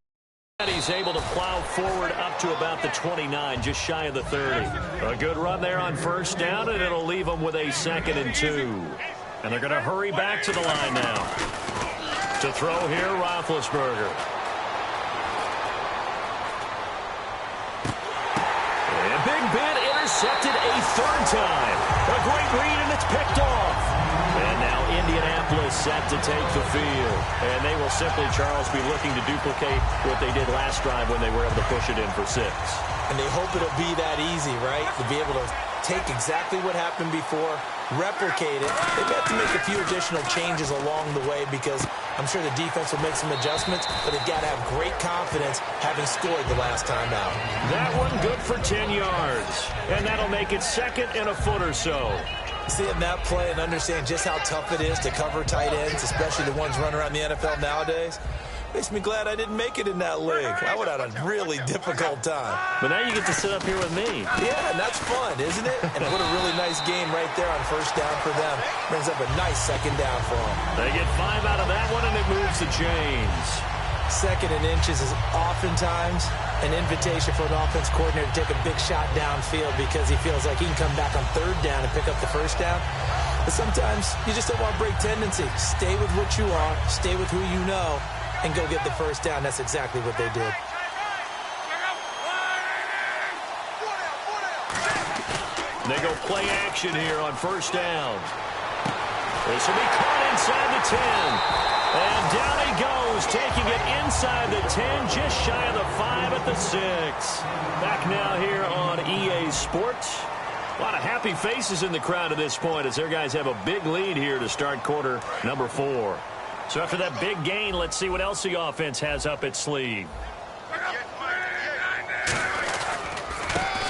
And he's able to plow forward up to about the 29, just shy of the 30. A good run there on first down, and it'll leave them with a 2nd and 2. And they're going to hurry back to the line now. To throw here, Roethlisberger. And Big Ben intercepted a 3rd time. A great read, and it's picked off. And now Indianapolis set to take the field. And they will simply, Charles, be looking to duplicate what they did last drive when they were able to push it in for 6. And they hope it'll be that easy, right? To be able to take exactly what happened before, replicate it. They've had to make a few additional changes along the way because I'm sure the defense will make some adjustments, but they've got to have great confidence having scored the last time out. That one good for 10 yards. And that'll make it 2nd and a foot or so. Seeing that play and understand just how tough it is to cover tight ends, especially the ones running around the NFL nowadays, makes me glad I didn't make it in that league. I would have had a really difficult time. But now you get to sit up here with me. Yeah, and that's fun, isn't it? And what a really nice game right there on first down for them. Brings up a nice 2nd down for them. They get 5 out of that one, and it moves the chains. 2nd and inches is oftentimes an invitation for an offense coordinator to take a big shot downfield because he feels like he can come back on 3rd down and pick up the first down. But sometimes you just don't want to break tendency. Stay with what you are, stay with who you know, and go get the first down. That's exactly what they did. They go play action here on first down. This will be caught inside the 10. And down he goes, taking it inside the 10, just shy of the 5 at the 6. Back now here on EA Sports. A lot of happy faces in the crowd at this point as their guys have a big lead here to start quarter number 4. So after that big gain, let's see what else the offense has up its sleeve.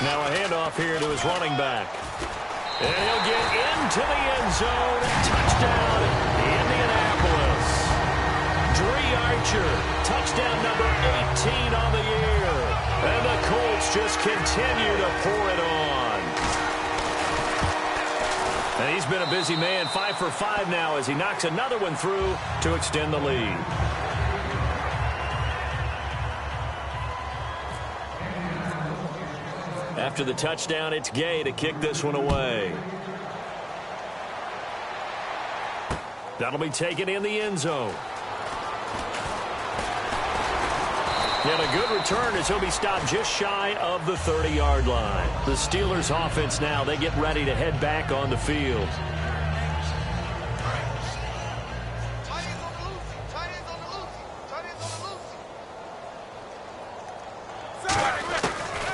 Now a handoff here to his running back. And he'll get into the end zone. Touchdown, Indianapolis. Dree Archer, touchdown number 18 on the year. And the Colts just continue to pour it on. And he's been a busy man, 5 for 5 now as he knocks another one through to extend the lead. After the touchdown, it's Gay to kick this one away. That'll be taken in the end zone. And a good return as he'll be stopped just shy of the 30-yard line. The Steelers' offense now, they get ready to head back on the field.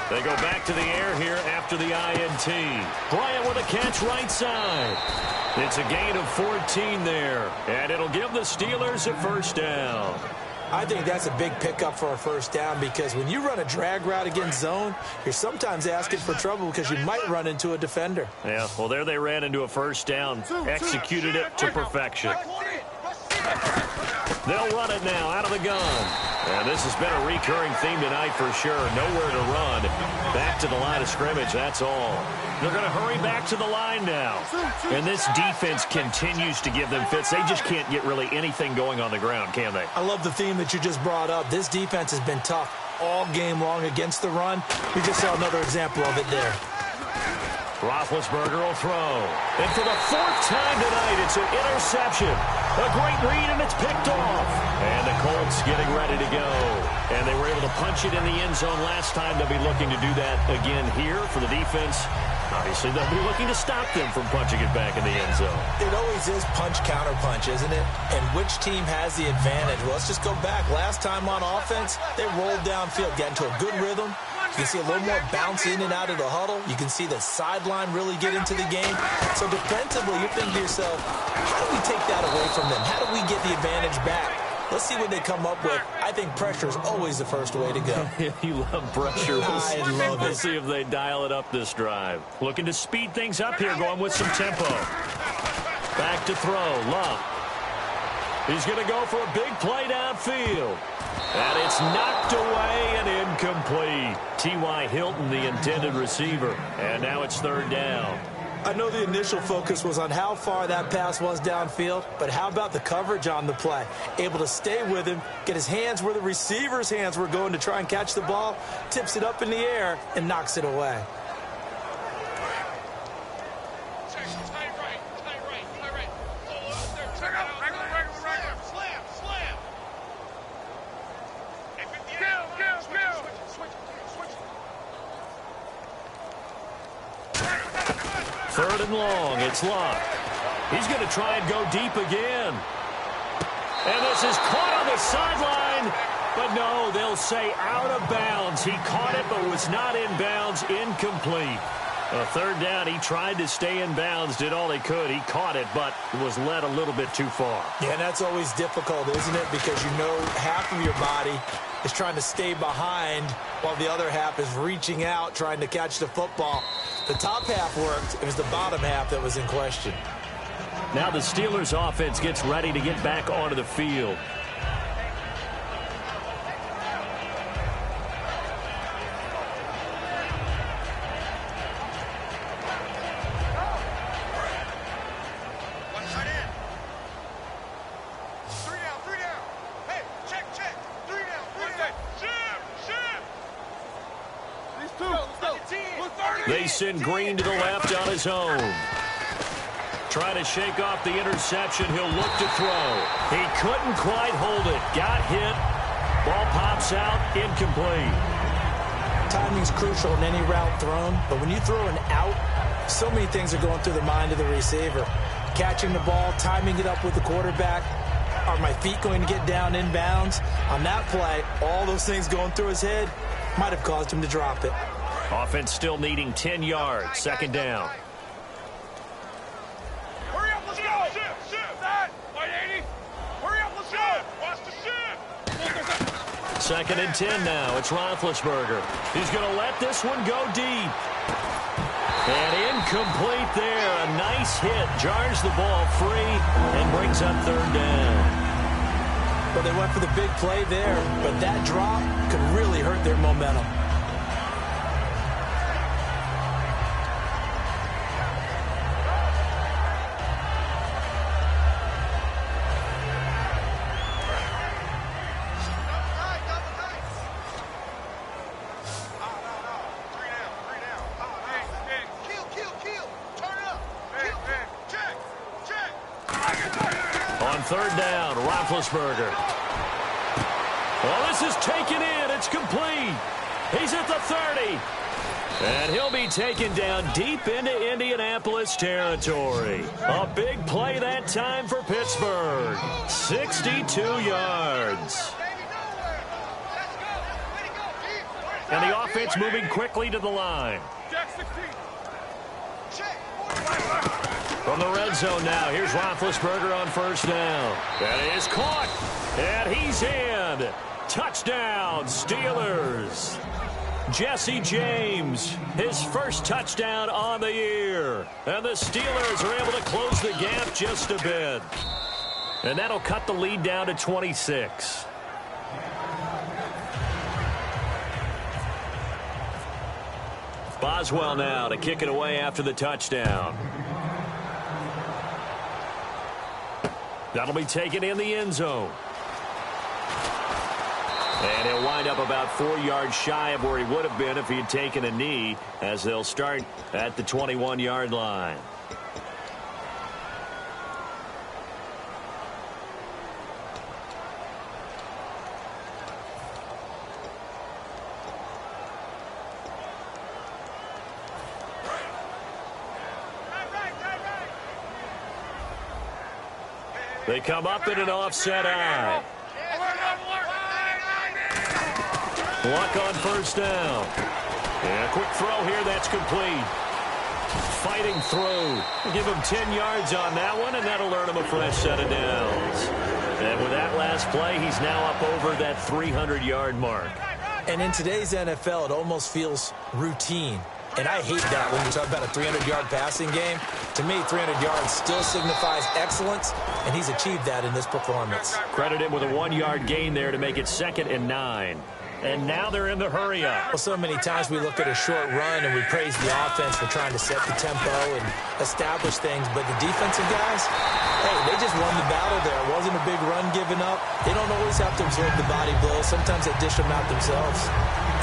They go back to the air here after the INT. Bryant with a catch right side. It's a gain of 14 there, and it'll give the Steelers a first down. I think that's a big pickup for a first down because when you run a drag route against zone, you're sometimes asking for trouble because you might run into a defender. Yeah, well, there they ran into a first down, executed it to perfection. They'll run it now out of the gun. And this has been a recurring theme tonight for sure. Nowhere to run. Back to the line of scrimmage, that's all. They're going to hurry back to the line now. And this defense continues to give them fits. They just can't get really anything going on the ground, can they? I love the theme that you just brought up. This defense has been tough all game long against the run. We just saw another example of it there. Roethlisberger will throw. And for the 4th time tonight, it's an interception. A great read, and it's picked off. And the Colts getting ready to go. And they were able to punch it in the end zone last time. They'll be looking to do that again here for the defense. Obviously, they'll be looking to stop them from punching it back in the end zone. It always is punch-counter-punch, isn't it? And which team has the advantage? Well, let's just go back. Last time on offense, they rolled downfield, got into a good rhythm, You can see a little more bounce in and out of the huddle. You can see the sideline really get into the game. So defensively, you're thinking to yourself, how do we take that away from them? How do we get the advantage back? Let's see what they come up with. I think pressure is always the first way to go. You love pressure. I love it. We'll see if they dial it up this drive. Looking to speed things up here, going with some tempo. Back to throw. Love. He's going to go for a big play downfield. And it's knocked away and incomplete. T.Y. Hilton, the intended receiver. And now it's third down. I know the initial focus was on how far that pass was downfield, but how about the coverage on the play? Able to stay with him, get his hands where the receiver's hands were going to try and catch the ball, tips it up in the air, and knocks it away. Third and long, it's Locke. He's going to try and go deep again. And this is caught on the sideline. But no, they'll say out of bounds. He caught it but was not in bounds, incomplete. A third down, he tried to stay in bounds, did all he could. He caught it but was led a little bit too far. Yeah, and that's always difficult, isn't it? Because you know half of your body is trying to stay behind while the other half is reaching out, trying to catch the football. The top half worked. It was the bottom half that was in question. Now the Steelers offense gets ready to get back onto the field. They send Green to the left on his own. Trying to shake off the interception. He'll look to throw. He couldn't quite hold it. Got hit. Ball pops out. Incomplete. Timing's crucial in any route thrown, but when you throw an out, so many things are going through the mind of the receiver. Catching the ball, timing it up with the quarterback. Are my feet going to get down in bounds? On that play, all those things going through his head might have caused him to drop it. Offense still needing 10 yards. Second down. Hurry up, let's go! Shift! That! 180! Hurry up, let's go! Watch the shift! Second and 10 now. It's Roethlisberger. He's going to let this one go deep. And incomplete there. A nice hit. Jars the ball free and brings up third down. Well, they went for the big play there, but that drop could really hurt their momentum. Third down, Roethlisberger. Well, this is taken in. It's complete. He's at the 30. And he'll be taken down deep into Indianapolis territory. A big play that time for Pittsburgh. 62 yards. And the offense moving quickly to the line. From the red zone now, here's Roethlisberger on first down. That is caught, and he's in. Touchdown, Steelers. Jesse James, his first touchdown on the year. And the Steelers are able to close the gap just a bit. And that'll cut the lead down to 26. Boswell now to kick it away after the touchdown. That'll be taken in the end zone. And he'll wind up about 4 yards shy of where he would have been if he had taken a knee, as they'll start at the 21-yard line. They come up in an offset eye. Luck on first down. And a quick throw here. That's complete. Fighting through. Give him 10 yards on that one, and that'll earn him a fresh set of downs. And with that last play, he's now up over that 300-yard mark. And in today's NFL, it almost feels routine. And I hate that when you talk about a 300-yard passing game. To me, 300 yards still signifies excellence, and he's achieved that in this performance. Credit him with a 1-yard gain there to make it 2nd and 9. And now they're in the hurry up. Well, so many times we look at a short run and we praise the offense for trying to set the tempo and establish things. But the defensive guys, hey, they just won the battle there. It wasn't a big run given up. They don't always have to absorb the body blows. Sometimes they dish them out themselves.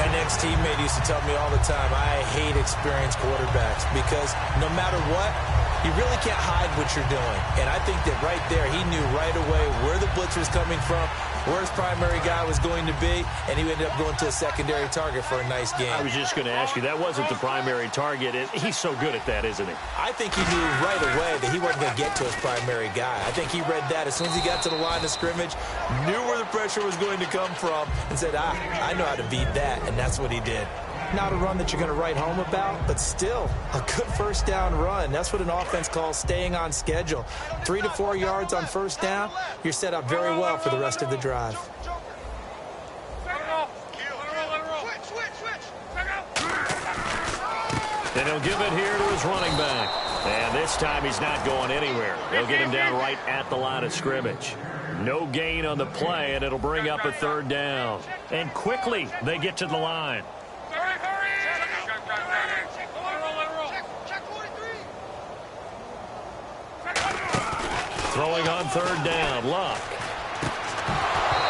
An ex-teammate used to tell me all the time, I hate experienced quarterbacks because no matter what, you really can't hide what you're doing. And I think that right there, he knew right away where the blitz was coming from, where his primary guy was going to be, and he ended up going to a secondary target for a nice game. I was just going to ask you, that wasn't the primary target. He's so good at that, isn't he? I think he knew right away that he wasn't going to get to his primary guy. I think he read that as soon as he got to the line of scrimmage, knew where the pressure was going to come from, and said, I know how to beat that, and that's what he did. Not a run that you're going to write home about, but still a good first down run. That's what an offense calls staying on schedule. 3 to 4 yards on first down, you're set up very well for the rest of the drive. And he'll give it here to his running back. And this time he's not going anywhere. They'll get him down right at the line of scrimmage. No gain on the play, and it'll bring up a 3rd down. And quickly they get to the line. Throwing on 3rd down, Luck.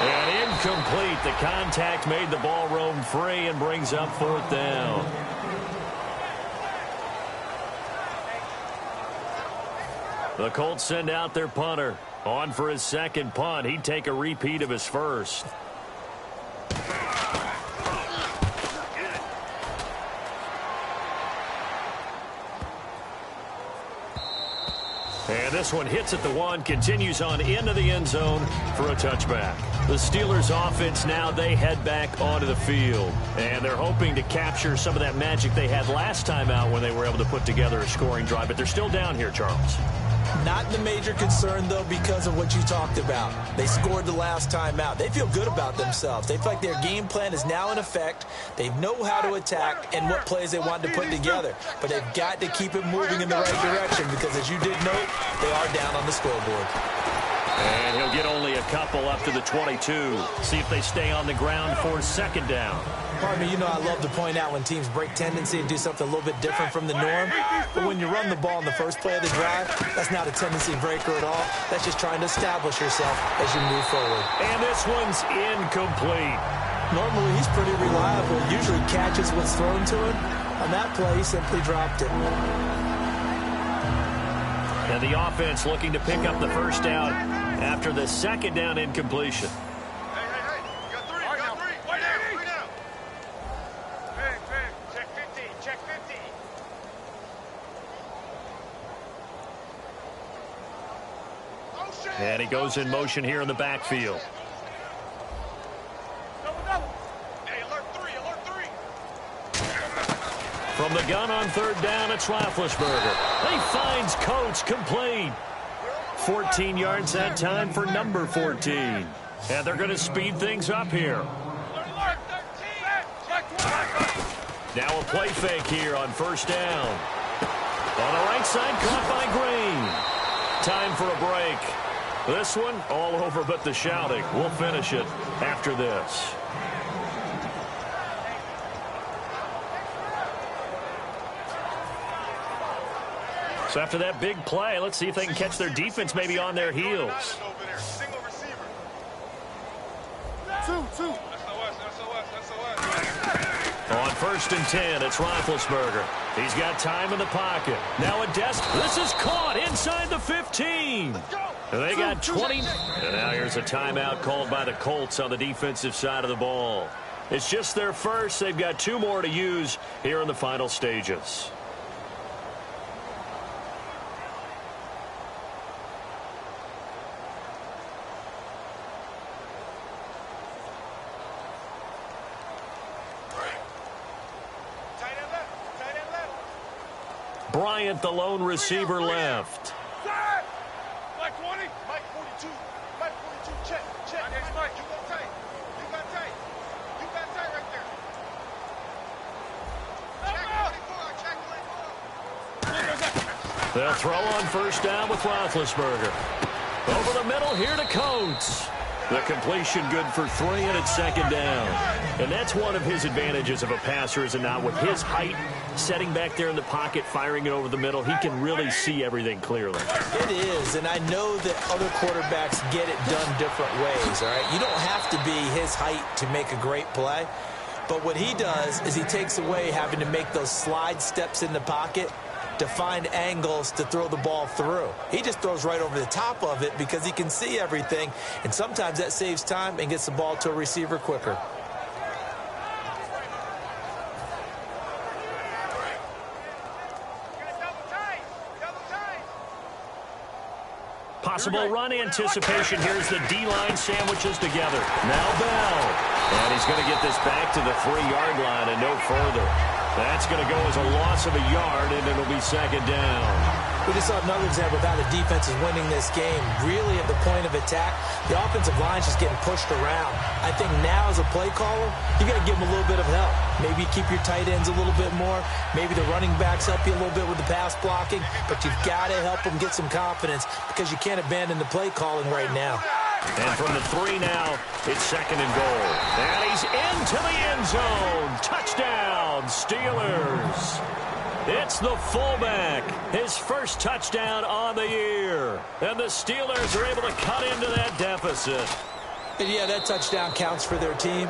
And incomplete. The contact made the ball roam free and brings up 4th down. The Colts send out their punter. On for his 2nd punt. He'd take a repeat of his first. And this one hits at the 1, continues on into the end zone for a touchback. The Steelers offense now, they head back onto the field. And they're hoping to capture some of that magic they had last time out when they were able to put together a scoring drive. But they're still down here, Charles. Not the major concern, though, because of what you talked about. They scored the last time out. They feel good about themselves. They feel like their game plan is now in effect. They know how to attack and what plays they want to put together. But they've got to keep it moving in the right direction because, as you did note, they are down on the scoreboard. And he'll get only a couple up to the 22. See if they stay on the ground for 2nd down. Pardon me, you know I love to point out when teams break tendency and do something a little bit different from the norm. But when you run the ball in the first play of the drive, that's not a tendency breaker at all. That's just trying to establish yourself as you move forward. And this one's incomplete. Normally, he's pretty reliable. Usually catches what's thrown to him. On that play, he simply dropped it. And the offense looking to pick up the first down after the 2nd down incompletion. And he goes in motion here in the backfield. From the gun on 3rd down, it's Roethlisberger. He finds Coates complete. 14 yards that time for number 14. And they're going to speed things up here. Now a play fake here on 1st down. On the right side, caught by Green. Time for a break. This one, all over but the shouting. We'll finish it after this. So after that big play, let's see if they can catch their defense maybe on their heels. On 1st and 10, it's Roethlisberger. He's got time in the pocket. Now a this is caught inside the 15. They got 20. And now here's a timeout called by the Colts on the defensive side of the ball. It's just their first. They've got 2 more to use here in the final stages. Bryant, the lone receiver, left. Mike 20. Mike 42. Mike 42. Check. Mike, you got tight. You got tight. You got tight right there. Check 24. They'll throw on first down with Roethlisberger. Over the middle here to Coates. The completion good for 3, and it's second down. And that's one of his advantages of a passer, is it not? With his height, setting back there in the pocket, firing it over the middle, he can really see everything clearly. It is, and I know that other quarterbacks get it done different ways, all right? You don't have to be his height to make a great play. But what he does is he takes away having to make those slide steps in the pocket to find angles to throw the ball through. He just throws right over the top of it because he can see everything, and sometimes that saves time and gets the ball to a receiver quicker. Possible run anticipation. Here's the D-line sandwiches together. Now Bell. And he's going to get this back to the 3-yard line and no further. That's going to go as a loss of a yard, and it'll be second down. We just saw another example of how the defense is winning this game. Really at the point of attack, the offensive line's just getting pushed around. I think now as a play caller, you got to give them a little bit of help. Maybe keep your tight ends a little bit more. Maybe the running backs help you a little bit with the pass blocking. But you've got to help them get some confidence because you can't abandon the play calling right now. And from the 3 now, it's second and goal. And he's into the end zone. Touchdown, Steelers. It's the fullback, his first touchdown on the year. And the Steelers are able to cut into that deficit. And yeah, that touchdown counts for their team,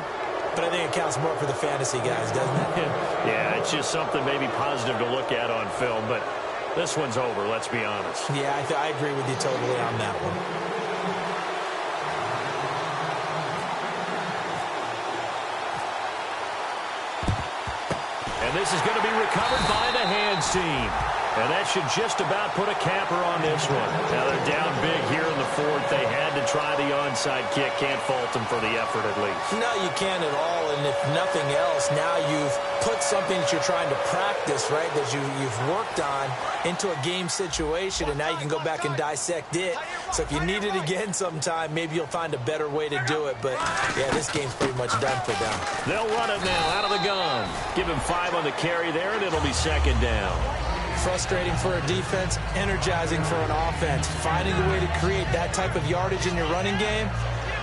but I think it counts more for the fantasy guys, doesn't it? Yeah, it's just something maybe positive to look at on film, but this one's over, let's be honest. Yeah, I agree with you totally on that one. And this is going to be recovered by the hands team. And that should just about put a capper on this one. Now they're down big here in the 4th. They had to try the onside kick. Can't fault them for the effort at least. No, you can't at all. And if nothing else, now you've put something that you're trying to practice, right, that you've worked on into a game situation, and now you can go back and dissect it. So if you need it again sometime, maybe you'll find a better way to do it. But, yeah, this game's pretty much done for them. They'll run it now out of the gun. Give him 5 on the carry there, and it'll be second down. Frustrating for a defense, energizing for an offense. Finding a way to create that type of yardage in your running game,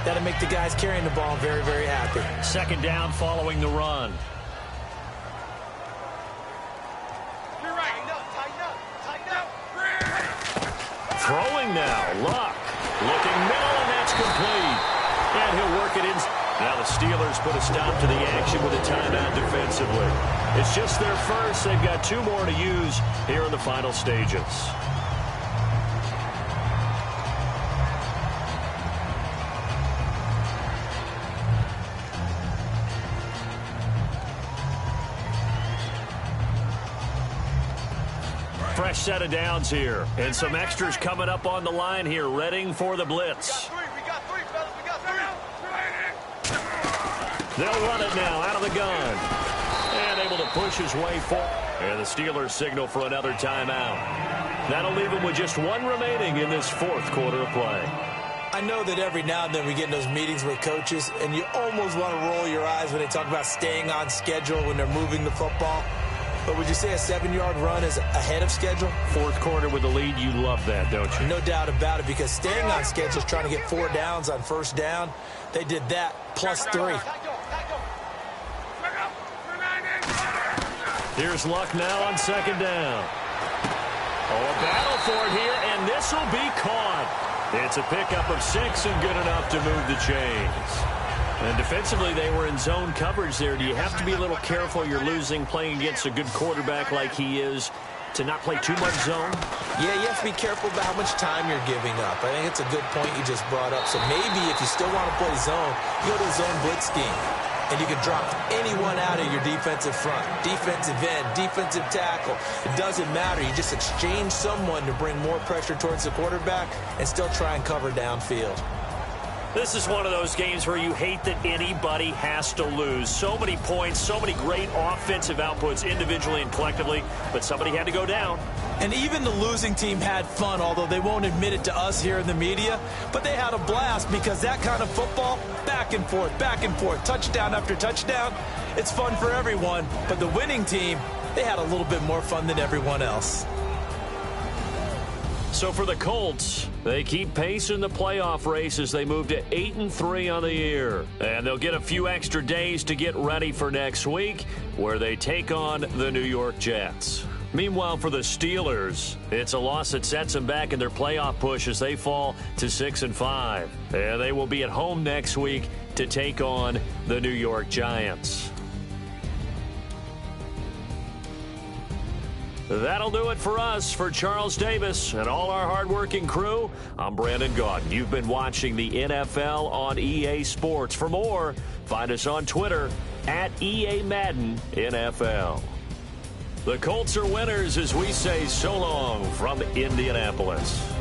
that'll make the guys carrying the ball very, very happy. Second down following the run. You're right. Tighten up. Throwing now, Luck. Looking middle, and that's complete. And he'll work it in. Now the Steelers put a stop to the action with a timeout defensively. It's just their first. They've got 2 more to use here in the final stages. Fresh set of downs here. And some extras coming up on the line here, readying for the blitz. We got three, fellas. We got 3. They'll run it now out of the gun. And able to push his way forward. And the Steelers signal for another timeout. That'll leave him with just 1 remaining in this 4th quarter of play. I know that every now and then we get in those meetings with coaches, and you almost want to roll your eyes when they talk about staying on schedule when they're moving the football. But would you say a 7-yard run is ahead of schedule? 4th quarter with a lead, you love that, don't you? No doubt about it, because staying on schedule is trying to get 4 downs on first down. They did that plus 3. Here's Luck now on second down. Oh, a battle for it here, and this will be caught. It's a pickup of 6 and good enough to move the chains. And defensively, they were in zone coverage there. Do you have to be a little careful? You're losing playing against a good quarterback like he is to not play too much zone? Yeah, you have to be careful about how much time you're giving up. I think it's a good point you just brought up. So maybe if you still want to play zone, you go to a zone blitz scheme. And you can drop anyone out of your defensive front. Defensive end, defensive tackle. It doesn't matter. You just exchange someone to bring more pressure towards the quarterback and still try and cover downfield. This is one of those games where you hate that anybody has to lose. So many points, so many great offensive outputs individually and collectively, but somebody had to go down. And even the losing team had fun, although they won't admit it to us here in the media. But they had a blast because that kind of football, back and forth, touchdown after touchdown, it's fun for everyone. But the winning team, they had a little bit more fun than everyone else. So for the Colts, they keep pace in the playoff race as they move to 8-3 on the year. And they'll get a few extra days to get ready for next week, where they take on the New York Jets. Meanwhile, for the Steelers, it's a loss that sets them back in their playoff push as they fall to 6-5. And they will be at home next week to take on the New York Giants. That'll do it for us. For Charles Davis and all our hardworking crew, I'm Brandon Gaudin. You've been watching the NFL on EA Sports. For more, find us on Twitter at EA Madden NFL. The Colts are winners as we say so long from Indianapolis.